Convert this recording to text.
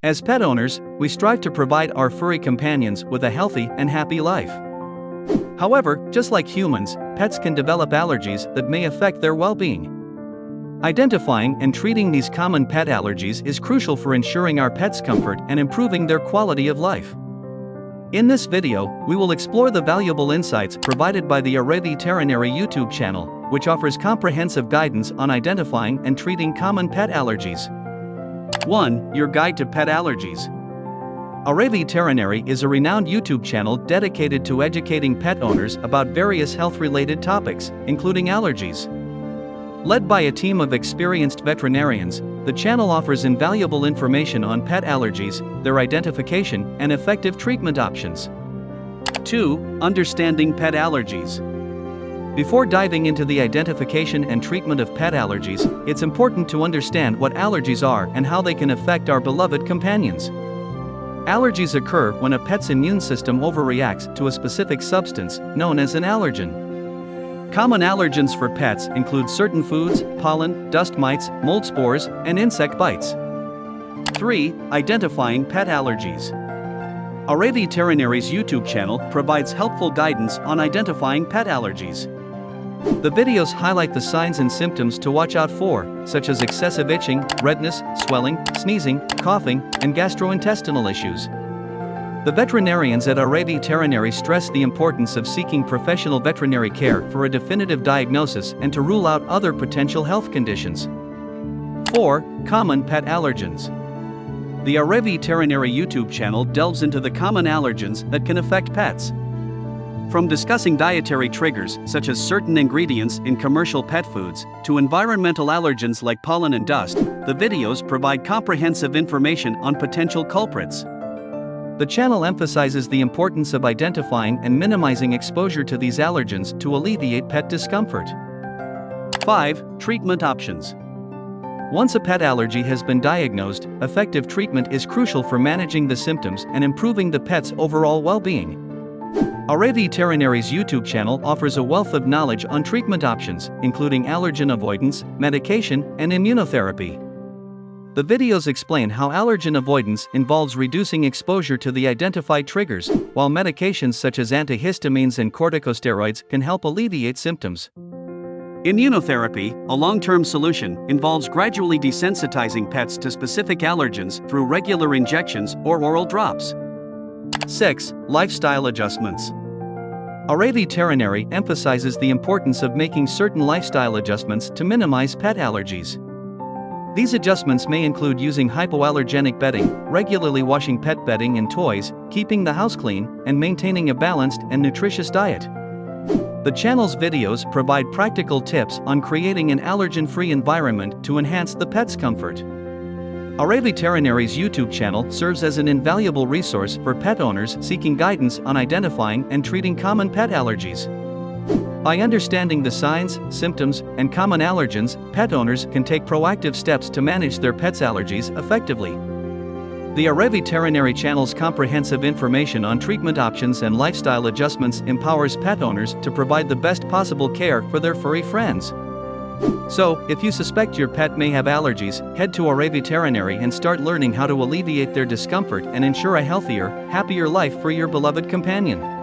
As pet owners, we strive to provide our furry companions with a healthy and happy life. However, just like humans, pets can develop allergies that may affect their well-being. Identifying and treating these common pet allergies is crucial for ensuring our pets' comfort and improving their quality of life. In this video, we will explore the valuable insights provided by the RAveterinary YouTube channel, which offers comprehensive guidance on identifying and treating common pet allergies. 1. Your Guide to Pet Allergies. RAveterinary is a renowned YouTube channel dedicated to educating pet owners about various health-related topics, including allergies. Led by a team of experienced veterinarians, the channel offers invaluable information on pet allergies, their identification, and effective treatment options. 2. Understanding pet allergies. Before diving into the identification and treatment of pet allergies, it's important to understand what allergies are and how they can affect our beloved companions. Allergies occur when a pet's immune system overreacts to a specific substance, known as an allergen. Common allergens for pets include certain foods, pollen, dust mites, mold spores, and insect bites. 3. Identifying pet allergies. RAveterinary's YouTube channel provides helpful guidance on identifying pet allergies. The videos highlight the signs and symptoms to watch out for, such as excessive itching, redness, swelling, sneezing, coughing, and gastrointestinal issues. The veterinarians at RAveterinary stress the importance of seeking professional veterinary care for a definitive diagnosis and to rule out other potential health conditions. 4. Common pet allergens. The RAveterinary YouTube channel delves into the common allergens that can affect pets. From discussing dietary triggers, such as certain ingredients in commercial pet foods, to environmental allergens like pollen and dust, the videos provide comprehensive information on potential culprits. The channel emphasizes the importance of identifying and minimizing exposure to these allergens to alleviate pet discomfort. 5. Treatment options. Once a pet allergy has been diagnosed, effective treatment is crucial for managing the symptoms and improving the pet's overall well-being. RAveterinary's YouTube channel offers a wealth of knowledge on treatment options, including allergen avoidance, medication, and immunotherapy. The videos explain how allergen avoidance involves reducing exposure to the identified triggers, while medications such as antihistamines and corticosteroids can help alleviate symptoms. Immunotherapy, a long-term solution, involves gradually desensitizing pets to specific allergens through regular injections or oral drops. 6. Lifestyle adjustments. RAveterinary emphasizes the importance of making certain lifestyle adjustments to minimize pet allergies. These adjustments may include using hypoallergenic bedding, regularly washing pet bedding and toys, keeping the house clean, and maintaining a balanced and nutritious diet. The channel's videos provide practical tips on creating an allergen-free environment to enhance the pet's comfort. RAveterinary's YouTube channel serves as an invaluable resource for pet owners seeking guidance on identifying and treating common pet allergies. By understanding the signs, symptoms, and common allergens, pet owners can take proactive steps to manage their pet's allergies effectively. The RAveterinary channel's comprehensive information on treatment options and lifestyle adjustments empowers pet owners to provide the best possible care for their furry friends. So, if you suspect your pet may have allergies, head to RAveterinary and start learning how to alleviate their discomfort and ensure a healthier, happier life for your beloved companion.